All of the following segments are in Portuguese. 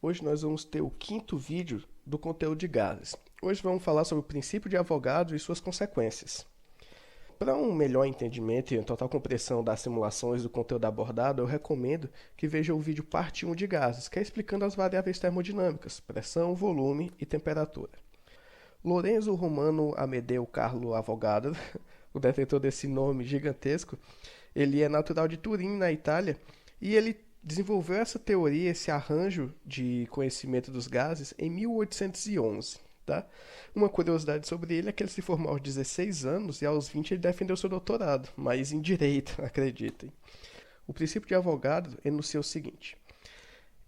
Hoje nós vamos ter o quinto vídeo do conteúdo de gases. Hoje vamos falar sobre o princípio de Avogadro e suas consequências. Para um melhor entendimento e uma total compreensão das simulações do conteúdo abordado, eu recomendo que veja o vídeo parte 1 de gases, que é explicando as variáveis termodinâmicas, pressão, volume e temperatura. Lorenzo Romano Amedeo Carlo Avogadro, o detentor desse nome gigantesco, ele é natural de Turim, na Itália, e ele desenvolveu essa teoria, esse arranjo de conhecimento dos gases em 1811. Tá? Uma curiosidade sobre ele é que ele se formou aos 16 anos e aos 20 ele defendeu seu doutorado, mas em direito, acreditem. O princípio de Avogadro enuncia o seguinte: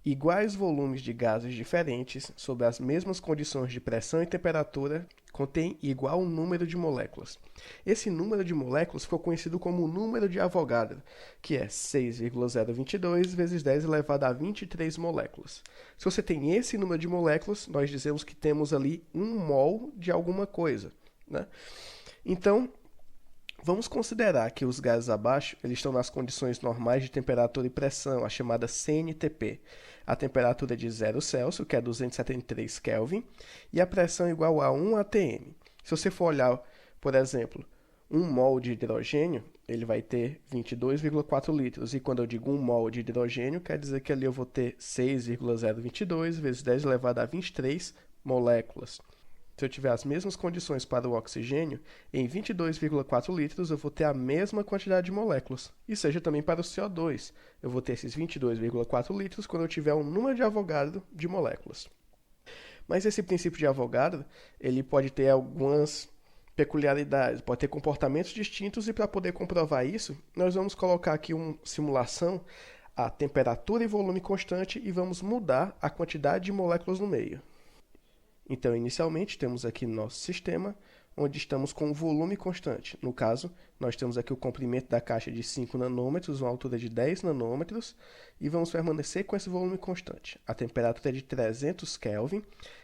iguais volumes de gases diferentes, sob as mesmas condições de pressão e temperatura, contêm igual número de moléculas. Esse número de moléculas ficou conhecido como o número de Avogadro, que é 6,022 vezes 10 elevado a 23 moléculas. Se você tem esse número de moléculas, nós dizemos que temos ali 1 mol de alguma coisa, né? Então, vamos considerar que os gases abaixo eles estão nas condições normais de temperatura e pressão, a chamada CNTP. A temperatura é de 0 Celsius, que é 273 Kelvin, e a pressão é igual a 1 atm. Se você for olhar, por exemplo, 1 mol de hidrogênio, ele vai ter 22,4 litros. E quando eu digo 1 mol de hidrogênio, quer dizer que ali eu vou ter 6,022 vezes 10 elevado a 23 moléculas. Se eu tiver as mesmas condições para o oxigênio, em 22,4 litros eu vou ter a mesma quantidade de moléculas. E seja também para o CO2. Eu vou ter esses 22,4 litros quando eu tiver um número de Avogadro de moléculas. Mas esse princípio de Avogadro, ele pode ter algumas peculiaridades, pode ter comportamentos distintos, e para poder comprovar isso, nós vamos colocar aqui uma simulação a temperatura e volume constante e vamos mudar a quantidade de moléculas no meio. Então, inicialmente, temos aqui nosso sistema, onde estamos com o volume constante. No caso, nós temos aqui o comprimento da caixa de 5 nanômetros, uma altura de 10 nanômetros, e vamos permanecer com esse volume constante. A temperatura é de 300 Kelvin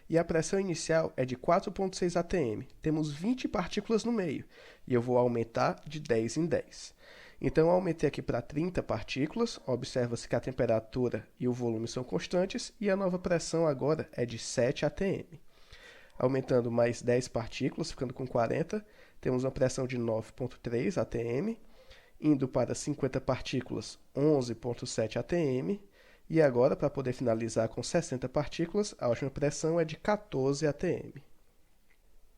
e a pressão inicial é de 4,6 atm. Temos 20 partículas no meio, e eu vou aumentar de 10 em 10. Então, eu aumentei aqui para 30 partículas, observa-se que a temperatura e o volume são constantes, e a nova pressão agora é de 7 atm. Aumentando mais 10 partículas, ficando com 40, temos uma pressão de 9,3 atm, indo para 50 partículas, 11,7 atm, e agora, para poder finalizar com 60 partículas, a última pressão é de 14 atm.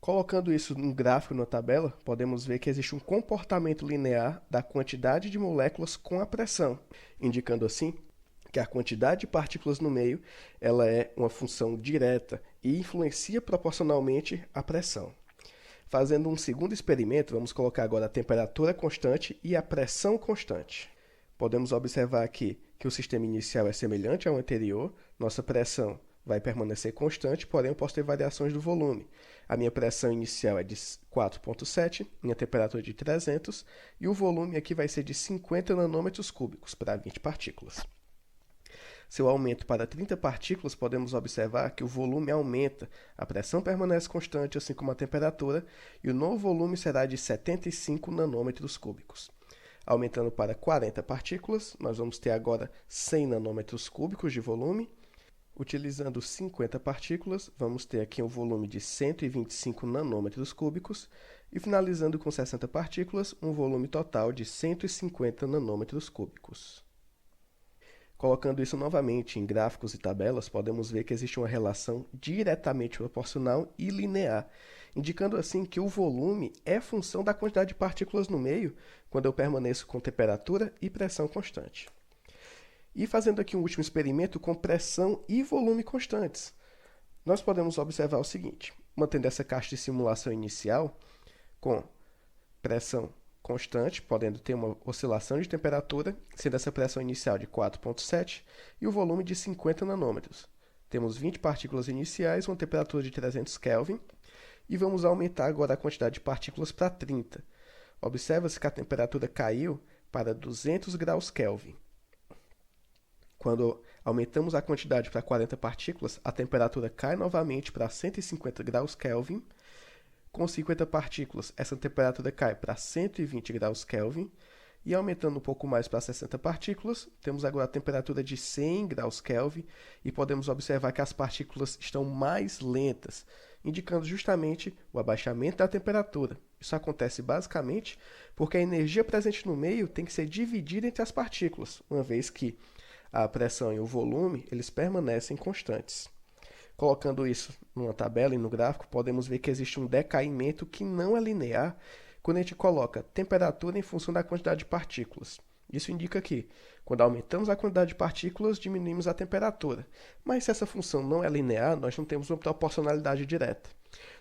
Colocando isso num gráfico, na tabela, podemos ver que existe um comportamento linear da quantidade de moléculas com a pressão, indicando assim que a quantidade de partículas no meio ela é uma função direta e influencia proporcionalmente a pressão. Fazendo um segundo experimento, vamos colocar agora a temperatura constante e a pressão constante. Podemos observar aqui que o sistema inicial é semelhante ao anterior, nossa pressão vai permanecer constante, porém eu posso ter variações do volume. A minha pressão inicial é de 4,7, minha temperatura é de 300, e o volume aqui vai ser de 50 nanômetros cúbicos para 20 partículas. Se eu aumento para 30 partículas, podemos observar que o volume aumenta, a pressão permanece constante, assim como a temperatura, e o novo volume será de 75 nanômetros cúbicos. Aumentando para 40 partículas, nós vamos ter agora 100 nanômetros cúbicos de volume. Utilizando 50 partículas, vamos ter aqui um volume de 125 nanômetros cúbicos, e finalizando com 60 partículas, um volume total de 150 nanômetros cúbicos. Colocando isso novamente em gráficos e tabelas, podemos ver que existe uma relação diretamente proporcional e linear, indicando assim que o volume é função da quantidade de partículas no meio quando eu permaneço com temperatura e pressão constante. E fazendo aqui um último experimento com pressão e volume constantes, nós podemos observar o seguinte: mantendo essa caixa de simulação inicial com pressão constante, podendo ter uma oscilação de temperatura, sendo essa pressão inicial de 4,7 e o volume de 50 nanômetros. Temos 20 partículas iniciais, uma temperatura de 300 Kelvin, e vamos aumentar agora a quantidade de partículas para 30. Observa-se que a temperatura caiu para 200 graus Kelvin. Quando aumentamos a quantidade para 40 partículas, a temperatura cai novamente para 150 graus Kelvin. Com 50 partículas, essa temperatura cai para 120 graus Kelvin E aumentando um pouco mais para 60 partículas, temos agora a temperatura de 100 graus Kelvin e podemos observar que as partículas estão mais lentas, indicando justamente o abaixamento da temperatura. Isso acontece basicamente porque a energia presente no meio tem que ser dividida entre as partículas, uma vez que a pressão e o volume eles permanecem constantes. Colocando isso numa tabela e no gráfico, podemos ver que existe um decaimento que não é linear quando a gente coloca temperatura em função da quantidade de partículas. Isso indica que, quando aumentamos a quantidade de partículas, diminuímos a temperatura. Mas se essa função não é linear, nós não temos uma proporcionalidade direta.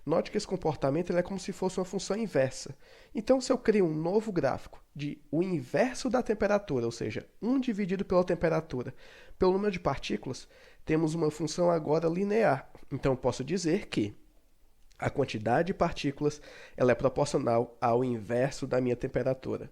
Note que esse comportamento é como se fosse uma função inversa. Então, se eu crio um novo gráfico de o inverso da temperatura, ou seja, 1 dividido pela temperatura, pelo número de partículas, temos uma função agora linear. Então, eu posso dizer que a quantidade de partículas ela é proporcional ao inverso da minha temperatura.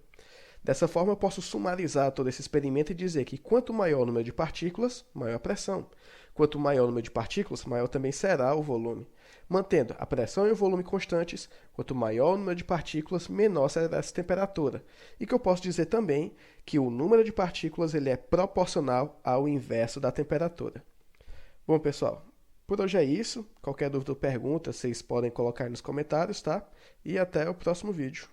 Dessa forma, eu posso sumarizar todo esse experimento e dizer que quanto maior o número de partículas, maior a pressão. Quanto maior o número de partículas, maior também será o volume. Mantendo a pressão e o volume constantes, quanto maior o número de partículas, menor será essa temperatura. E que eu posso dizer também que o número de partículas ele é proporcional ao inverso da temperatura. Bom, pessoal, por hoje é isso. Qualquer dúvida ou pergunta, vocês podem colocar nos comentários, tá? E até o próximo vídeo.